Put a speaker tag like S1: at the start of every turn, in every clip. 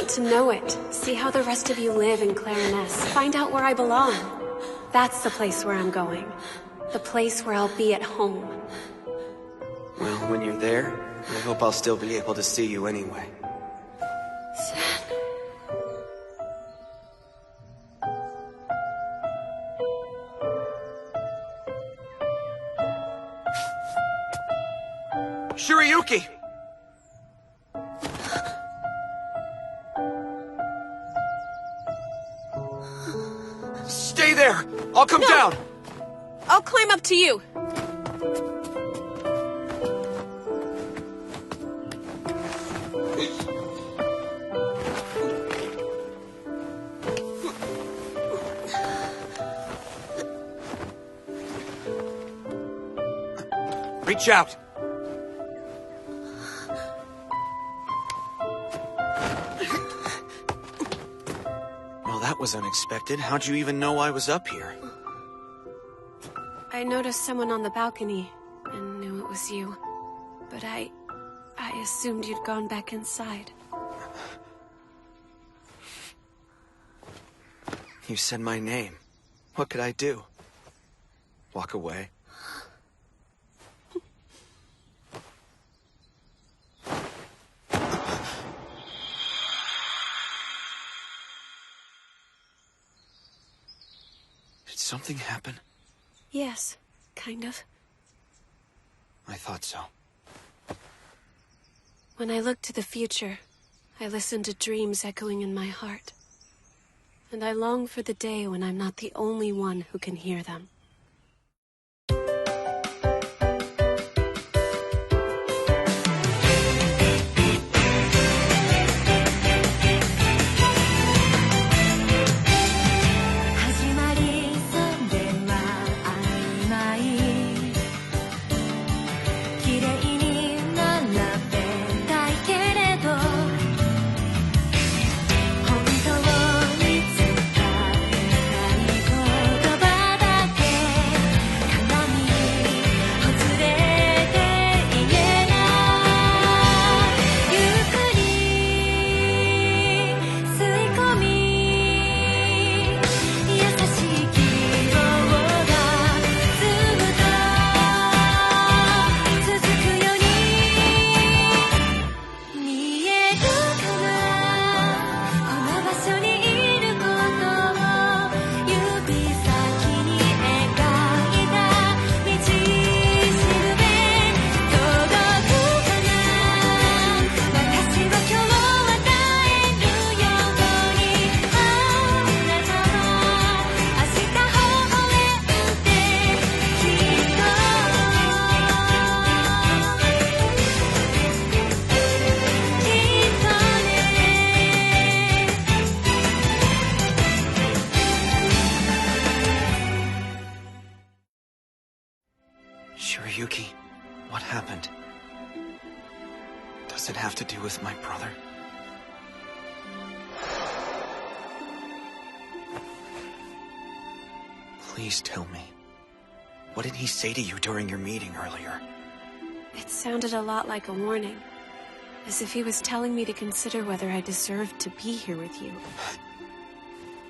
S1: want to know it. See how the rest of you live in Clariness. Find out where I belong. That's the place where I'm going. The place where I'll be at home.
S2: Well, when you're there, I hope I'll still be able to see you anyway.
S1: Sen.
S2: Shiryuki! Stay there! I'll come down!
S1: I'll climb up to you.
S2: Reach out! Well, that was unexpected. How'd you even know I was up here?
S1: I noticed someone on the balcony and knew it was you. But I assumed you'd gone back inside.
S2: You said my name. What could I do? Walk away? Did something happen?
S1: Yes, kind of.
S2: I thought so.
S1: When I look to the future, I listen to dreams echoing in my heart. And I long for the day when I'm not the only one who can hear them.
S2: Shiryuki, what happened? Does it have to do with my brother? Please tell me. What did he say to you during your meeting earlier?
S1: It sounded a lot like a warning. As if he was telling me to consider whether I deserved to be here with you.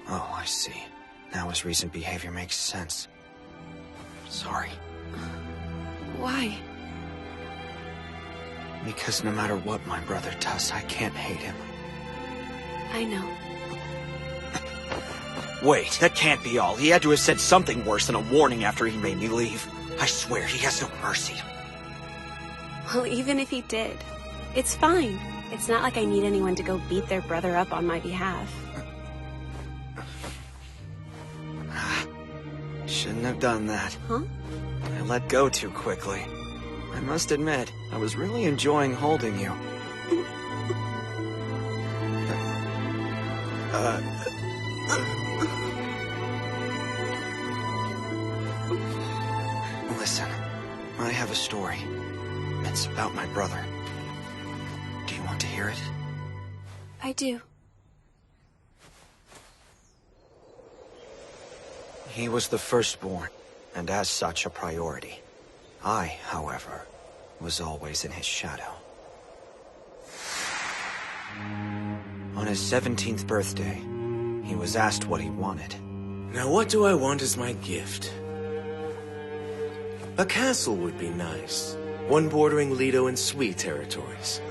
S2: Oh, I see. Now his recent behavior makes sense. Sorry.
S1: Why?
S2: Because no matter what my brother does, I can't hate him.
S1: I know.
S2: Wait, that can't be all. He had to have said something worse than a warning after he made me leave. I swear, he has no mercy.
S1: Well, even if he did, it's fine. It's not like I need anyone to go beat their brother up on my behalf.
S2: Shouldn't have done that.
S1: Huh?
S2: I let go too quickly. I must admit, I was really enjoying holding you. Listen, I have a story. It's about my brother. Do you want to hear it?
S1: I do.
S2: He was the firstborn, and as such a priority. I, however, was always in his shadow. On his 17th birthday, he was asked what he wanted.
S3: Now what do I want as my gift? A castle would be nice. One bordering Leto and Sui territories.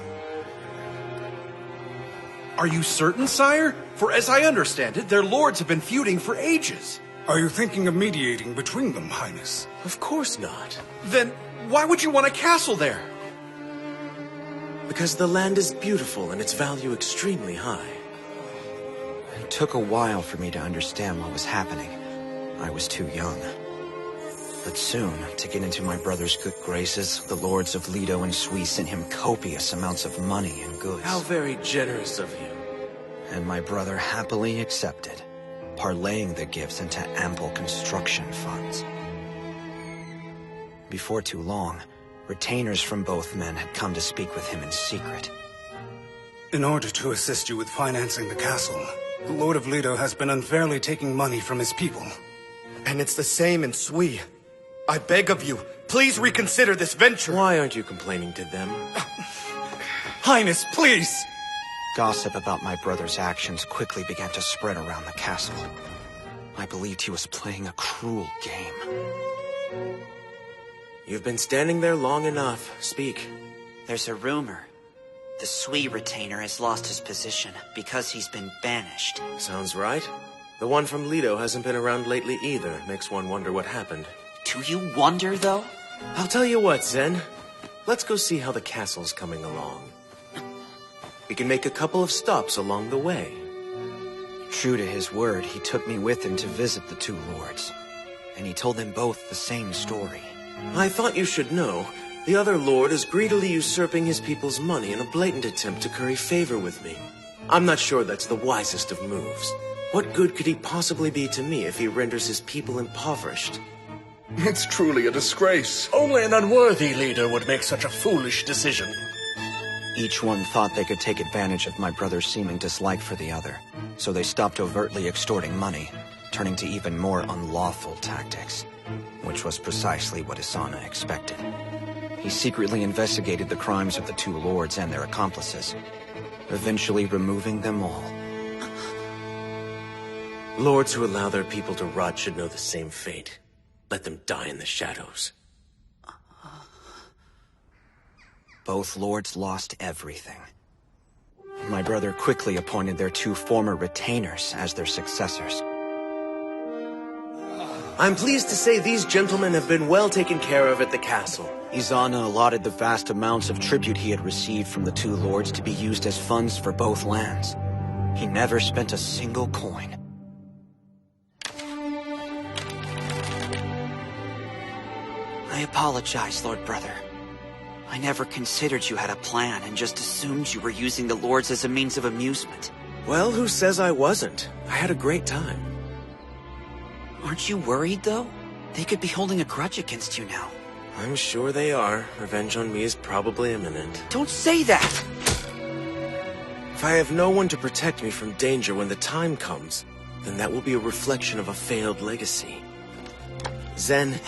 S4: Are you certain, sire? For as I understand it, their lords have been feuding for ages.
S5: Are you thinking of mediating between them, Highness?
S3: Of course not.
S4: Then why would you want a castle there?
S3: Because the land is beautiful and its value extremely high.
S2: It took a while for me to understand what was happening. I was too young. But soon, to get into my brother's good graces, the lords of Leto and Sui sent him copious amounts of money and goods.
S3: How very generous of you.
S2: And my brother happily accepted, parlaying the gifts into ample construction funds. Before too long, retainers from both men had come to speak with him in secret.
S5: In order to assist you with financing the castle, the Lord of Leto has been unfairly taking money from his people.
S6: And it's the same in Sui. I beg of you, please reconsider this venture.
S3: Why aren't you complaining to them?
S5: Highness, please!
S2: Gossip about my brother's actions quickly began to spread around the castle. I believed he was playing a cruel game.
S3: You've been standing there long enough. Speak.
S7: There's a rumor. The Sui retainer has lost his position because he's been banished.
S3: Sounds right. The one from Leto hasn't been around lately either. Makes one wonder what happened.
S7: Do you wonder, though?
S3: I'll tell you what, Zen. Let's go see how the castle's coming along. We can make a couple of stops along the way.
S2: True to his word, he took me with him to visit the two lords. And he told them both the same story.
S3: I thought you should know. The other lord is greedily usurping his people's money in a blatant attempt to curry favor with me. I'm not sure that's the wisest of moves. What good could he possibly be to me if he renders his people impoverished?
S8: It's truly a disgrace. Only an unworthy leader would make such a foolish decision.
S2: Each one thought they could take advantage of my brother's seeming dislike for the other, so they stopped overtly extorting money, turning to even more unlawful tactics, which was precisely what Isana expected. He secretly investigated the crimes of the two lords and their accomplices, eventually removing them all.
S3: Lords who allow their people to rot should know the same fate. Let them die in the shadows.
S2: Both lords lost everything. My brother quickly appointed their two former retainers as their successors.
S3: I'm pleased to say these gentlemen have been well taken care of at the castle.
S2: Isana allotted the vast amounts of tribute he had received from the two lords to be used as funds for both lands. He never spent a single coin.
S7: I apologize, Lord Brother. I never considered you had a plan and just assumed you were using the lords as a means of amusement.
S3: Well, who says I wasn't? I had a great time.
S7: Aren't you worried, though? They could be holding a grudge against you now.
S3: I'm sure they are. Revenge on me is probably imminent.
S7: Don't say that!
S3: If I have no one to protect me from danger when the time comes, then that will be a reflection of a failed legacy. Zen,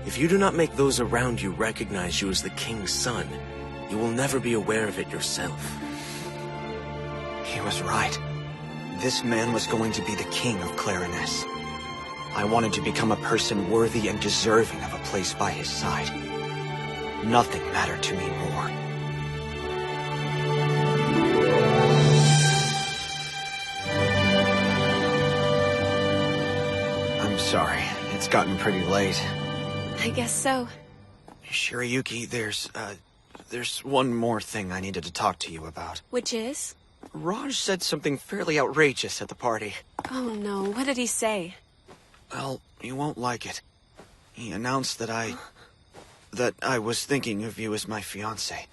S3: if you do not make those around you recognize you as the king's son, you will never be aware of it yourself.
S2: He was right. This man was going to be the king of Clariness. I wanted to become a person worthy and deserving of a place by his side. Nothing mattered to me more. I'm sorry. It's gotten pretty late.
S1: I guess so.
S2: Shirayuki, there's one more thing I needed to talk to you about.
S1: Which is?
S2: Raj said something fairly outrageous at the party.
S1: Oh no, what did he say?
S2: Well, you won't like it. He announced that I was thinking of you as my fiancé.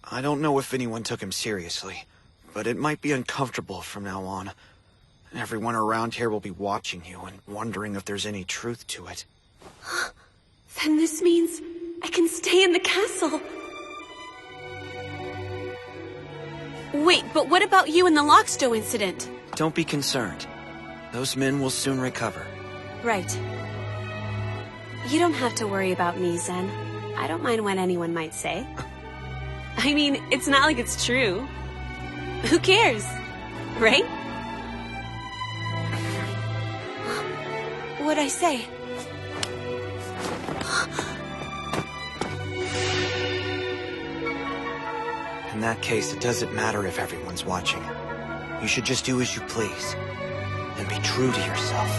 S2: I don't know if anyone took him seriously, but it might be uncomfortable from now on. Everyone around here will be watching you and wondering if there's any truth to it.
S1: Then this means I can stay in the castle. Wait, but what about you and the Lockstow incident?
S2: Don't be concerned. Those men will soon recover.
S1: Right. You don't have to worry about me, Zen. I don't mind what anyone might say. I mean, it's not like it's true. Who cares? Right? What'd I say?
S2: In that case, it doesn't matter if everyone's watching. You should just do as you please. And be true to yourself.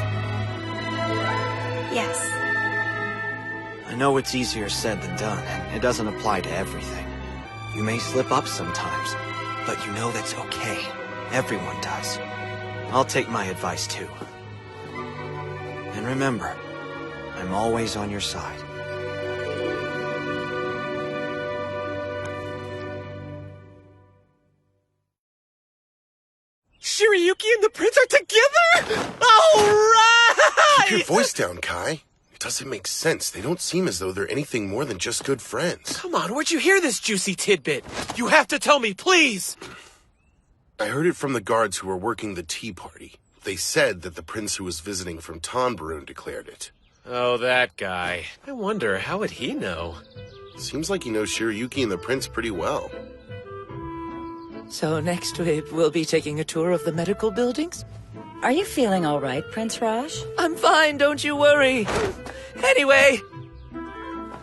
S1: Yes.
S2: I know it's easier said than done, and it doesn't apply to everything. You may slip up sometimes, but you know that's okay. Everyone does. I'll take my advice too. And remember, I'm always on your side.
S3: Shirayuki and the prince are together? All right!
S9: Keep your voice down, Kai. It doesn't make sense. They don't seem as though they're anything more than just good friends.
S3: Come on, where'd you hear this juicy tidbit? You have to tell me, please!
S9: I heard it from the guards who were working the tea party. They said that the prince who was visiting from Tonbarun declared it.
S3: Oh, that guy. I wonder, how would he know?
S9: Seems like he knows Shirayuki and the prince pretty well.
S10: So next we'll be taking a tour of the medical buildings?
S11: Are you feeling all right, Prince Raj?
S10: I'm fine, don't you worry. Anyway,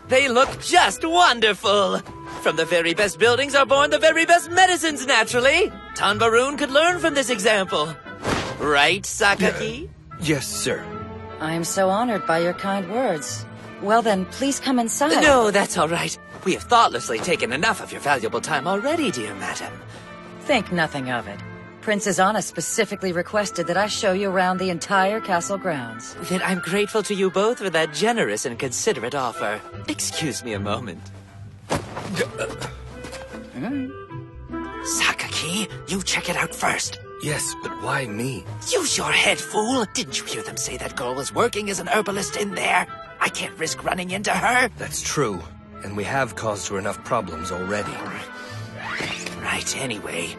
S10: they look just wonderful. From the very best buildings are born the very best medicines, naturally. Tonbarun could learn from this example. Right, Sakaki?
S6: Yes, sir.
S11: I am so honored by your kind words. Well then, please come inside.
S10: No, that's all right. We have thoughtlessly taken enough of your valuable time already, dear madam.
S11: Think nothing of it. Princess Anna specifically requested that I show you around the entire castle grounds.
S10: Then I'm grateful to you both for that generous and considerate offer. Excuse me a moment. Sakaki, you check it out first.
S6: Yes, but why me?
S10: Use your head, fool! Didn't you hear them say that girl was working as an herbalist in there? I can't risk running into her.
S6: That's true, and we have caused her enough problems already.
S10: Right, anyway.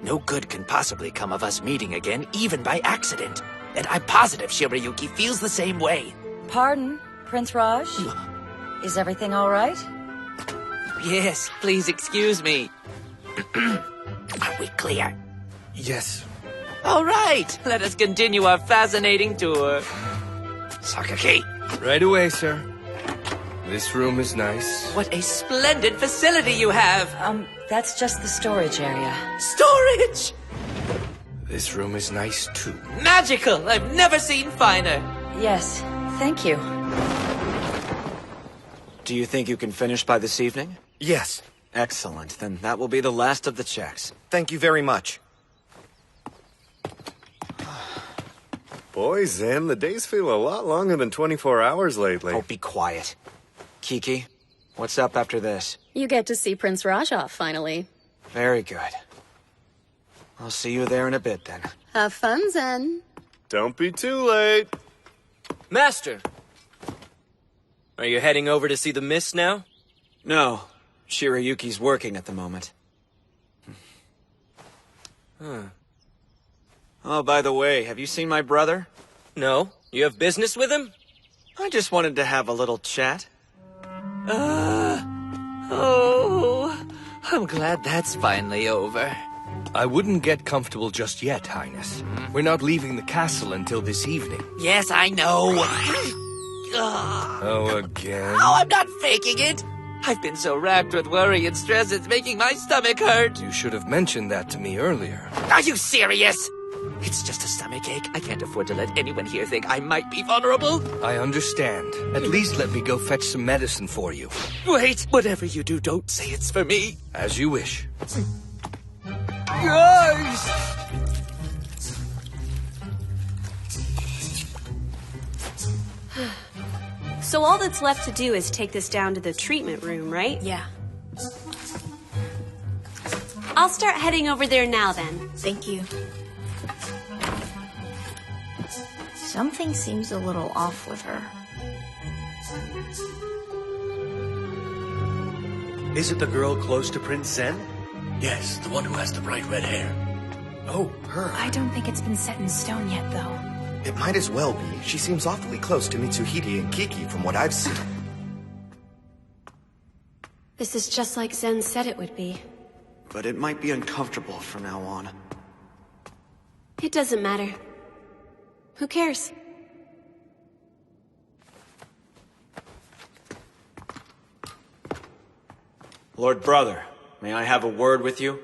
S10: No good can possibly come of us meeting again, even by accident. And I'm positive Shirayuki feels the same way.
S11: Pardon, Prince Raj? Is everything all right?
S10: Yes, please excuse me. Are we clear?
S6: Yes.
S10: All right, let us continue our fascinating tour. Sakaki.
S6: Right away, sir. This room is nice.
S10: What a splendid facility you have.
S11: That's just the storage area.
S10: Storage?
S6: This room is nice, too.
S10: Magical! I've never seen finer.
S11: Yes, thank you.
S2: Do you think you can finish by this evening?
S6: Yes.
S2: Excellent. Then that will be the last of the checks.
S6: Thank you very much.
S12: Boy, Zen, the days feel a lot longer than 24 hours lately.
S2: Oh, be quiet. Kiki, what's up after this?
S13: You get to see Prince Rajah, finally.
S2: Very good. I'll see you there in a bit, then.
S13: Have fun, Zen.
S12: Don't be too late.
S14: Master! Are you heading over to see the mist now?
S2: No. Shirayuki's working at the moment. Oh, by the way, have you seen my brother?
S14: No. You have business with him?
S2: I just wanted to have a little chat.
S10: I'm glad that's finally over.
S6: I wouldn't get comfortable just yet, Highness. We're not leaving the castle until this evening.
S10: Yes, I know.
S6: Oh, again?
S10: Oh, I'm not faking it. I've been so racked with worry and stress, it's making my stomach hurt.
S6: You should have mentioned that to me earlier.
S10: Are you serious? It's just a stomachache. I can't afford to let anyone here think I might be vulnerable.
S6: I understand. At least let me go fetch some medicine for you.
S10: Wait, whatever you do, don't say it's for me.
S6: As you wish.
S10: Guys!
S1: So all that's left to do is take this down to the treatment room, right?
S13: Yeah.
S1: I'll start heading over there now, then.
S13: Thank you. Something seems a little off with her.
S3: Is it the girl close to Prince Zen?
S8: Yes, the one who has the bright red hair.
S6: Oh, her.
S13: I don't think it's been set in stone yet, though.
S6: It might as well be. She seems awfully close to Mitsuhide and Kiki from what I've seen.
S1: This is just like Zen said it would be.
S2: But it might be uncomfortable from now on.
S1: It doesn't matter. Who cares?
S2: Lord Brother, may I have a word with you?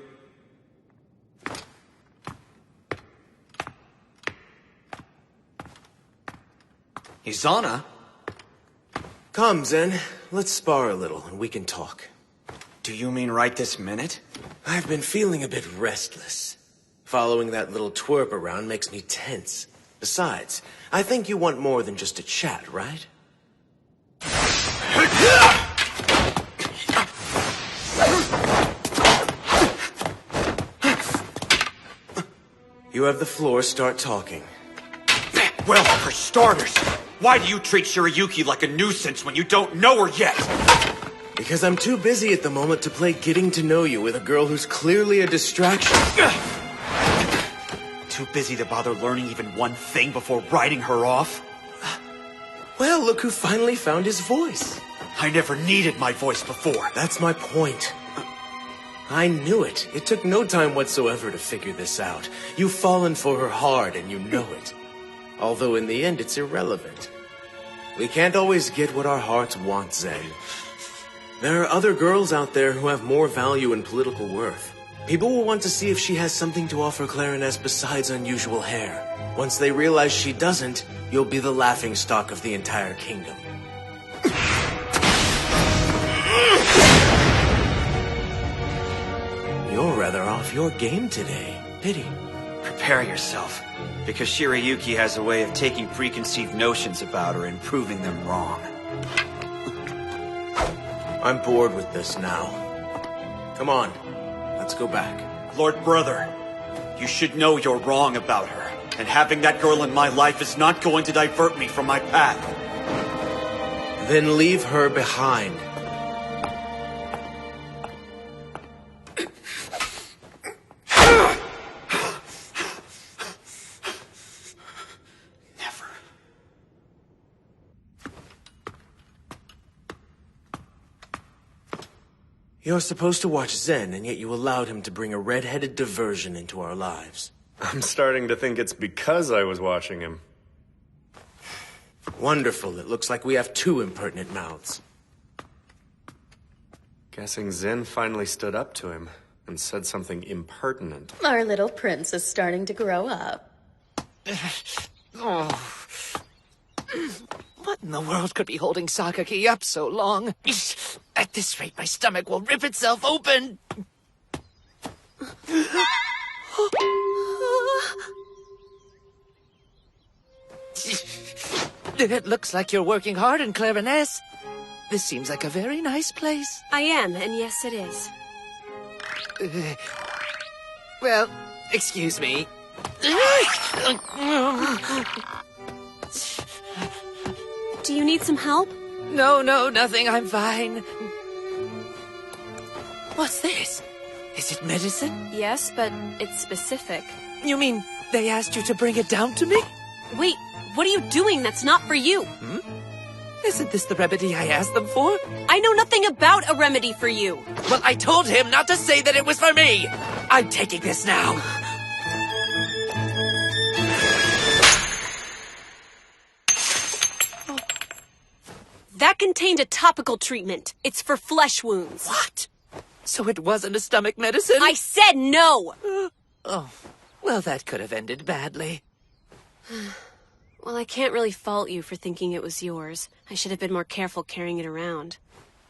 S2: Izana?
S3: Come, Zen. Let's spar a little, and we can talk.
S2: Do you mean right this minute?
S3: I've been feeling a bit restless. Following that little twerp around makes me tense. Besides, I think you want more than just a chat, right? You have the floor. Start talking.
S2: Well, for starters, why do you treat Shirayuki like a nuisance when you don't know her yet?
S3: Because I'm too busy at the moment to play getting to know you with a girl who's clearly a distraction.
S2: Too busy to bother learning even one thing before writing her off?
S3: Well, look who finally found his voice.
S2: I never needed my voice before.
S3: That's my point. I knew it. It took no time whatsoever to figure this out. You've fallen for her hard, and you know it. Although in the end, it's irrelevant. We can't always get what our hearts want, Zen. There are other girls out there who have more value and political worth. People will want to see if she has something to offer Clariness besides unusual hair. Once they realize she doesn't, you'll be the laughingstock of the entire kingdom. You're rather off your game today. Pity.
S2: Prepare yourself, because Shirayuki has a way of taking preconceived notions about her and proving them wrong.
S3: I'm bored with this now. Come on, let's go back.
S2: Lord Brother, you should know you're wrong about her, and having that girl in my life is not going to divert me from my path.
S3: Then leave her behind. You're supposed to watch Zen, and yet you allowed him to bring a red-headed diversion into our lives.
S12: I'm starting to think it's because I was watching him.
S3: Wonderful. It looks like we have two impertinent mouths.
S12: Guessing Zen finally stood up to him and said something impertinent.
S15: Our little prince is starting to grow up.
S10: Oh. What in the world could be holding Sakaki up so long? At this rate, my stomach will rip itself open! It looks like you're working hard in Clariness. This seems like a very nice place.
S1: I am, and yes, it is.
S10: Well, excuse me.
S1: Do you need some help?
S10: No, nothing. I'm fine. What's this? Is it medicine?
S1: Yes, but it's specific.
S10: You mean they asked you to bring it down to me?
S1: Wait, what are you doing that's not for you?
S10: Hmm? Isn't this the remedy I asked them for?
S1: I know nothing about a remedy for you.
S10: Well, I told him not to say that it was for me. I'm taking this now.
S1: That contained a topical treatment. It's for flesh wounds.
S10: What? So it wasn't a stomach medicine?
S1: I said no!
S10: Oh, well, that could have ended badly.
S1: Well, I can't really fault you for thinking it was yours. I should have been more careful carrying it around.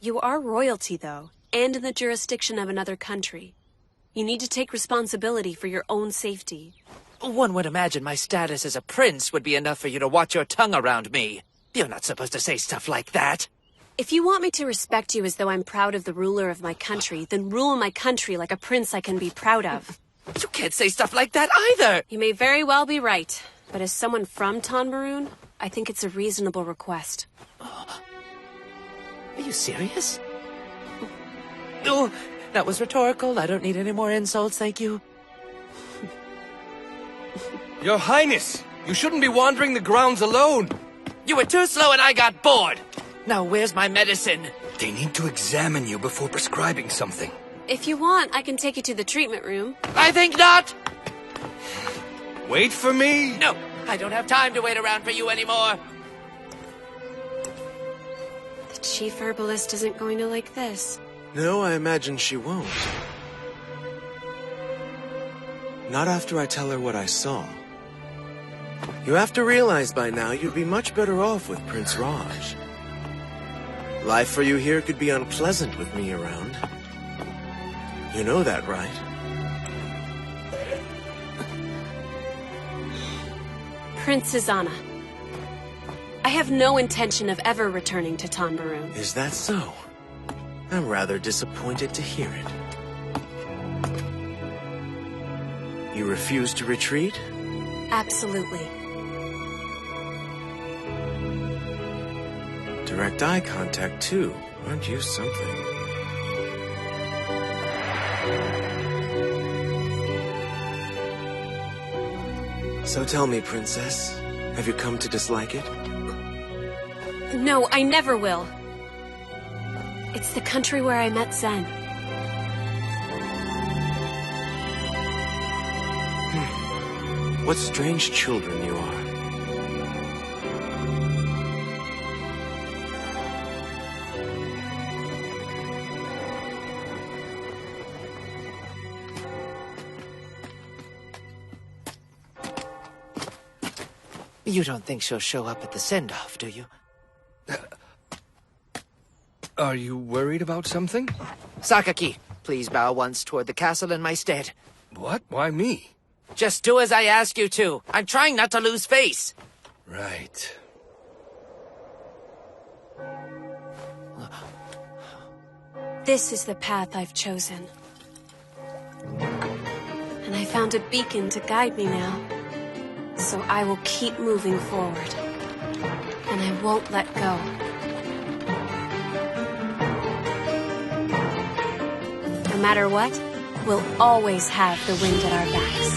S1: You are royalty, though, and in the jurisdiction of another country. You need to take responsibility for your own safety.
S10: One would imagine my status as a prince would be enough for you to watch your tongue around me. You're not supposed to say stuff like that.
S1: If you want me to respect you as though I'm proud of the ruler of my country, then rule my country like a prince I can be proud of.
S10: You can't say stuff like that either!
S1: You may very well be right, but as someone from Tonbaroon, I think it's a reasonable request.
S10: Are you serious? Oh, that was rhetorical. I don't need any more insults, thank you.
S16: Your Highness, you shouldn't be wandering the grounds alone.
S10: You were too slow and I got bored. Now where's my medicine?
S16: They need to examine you before prescribing something.
S1: If you want, I can take you to the treatment room.
S10: I think not!
S16: Wait for me?
S10: No, I don't have time to wait around for you anymore.
S1: The chief herbalist isn't going to like this.
S3: No, I imagine she won't. Not after I tell her what I saw. You have to realize by now you'd be much better off with Prince Raj. Life for you here could be unpleasant with me around. You know that, right?
S1: Princess Anna. I have no intention of ever returning to Tanbaroon.
S3: Is that so? I'm rather disappointed to hear it. You refuse to retreat?
S1: Absolutely.
S3: Direct eye contact, too. Aren't you something? So tell me, Princess, have you come to dislike it?
S1: No, I never will. It's the country where I met Zen.
S3: What strange children you are.
S10: You don't think she'll show up at the send-off, do you?
S16: Are you worried about something?
S10: Sakaki, please bow once toward the castle in my stead.
S16: What? Why me?
S10: Just do as I ask you to. I'm trying not to lose face.
S16: Right.
S1: This is the path I've chosen. And I found a beacon to guide me now. So I will keep moving forward. And I won't let go. No matter what, we'll always have the wind at our backs.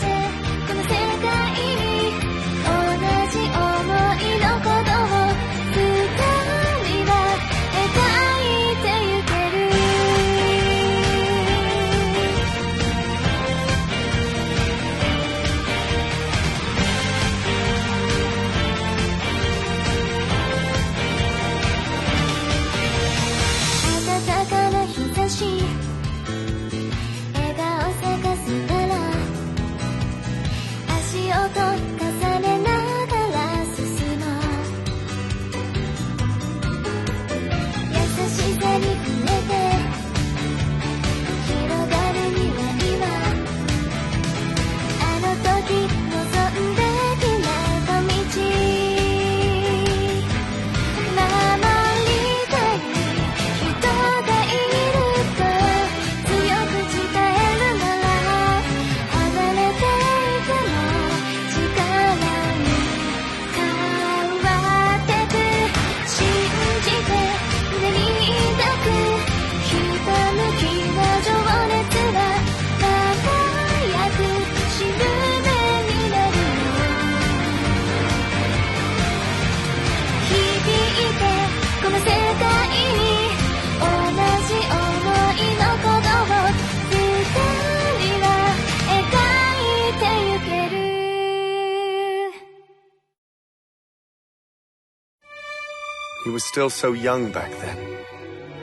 S12: 'He was still so young back then.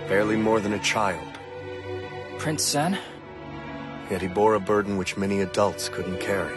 S12: Barely more than a child.
S17: Prince Zen?
S12: Yet he bore a burden which many adults couldn't carry.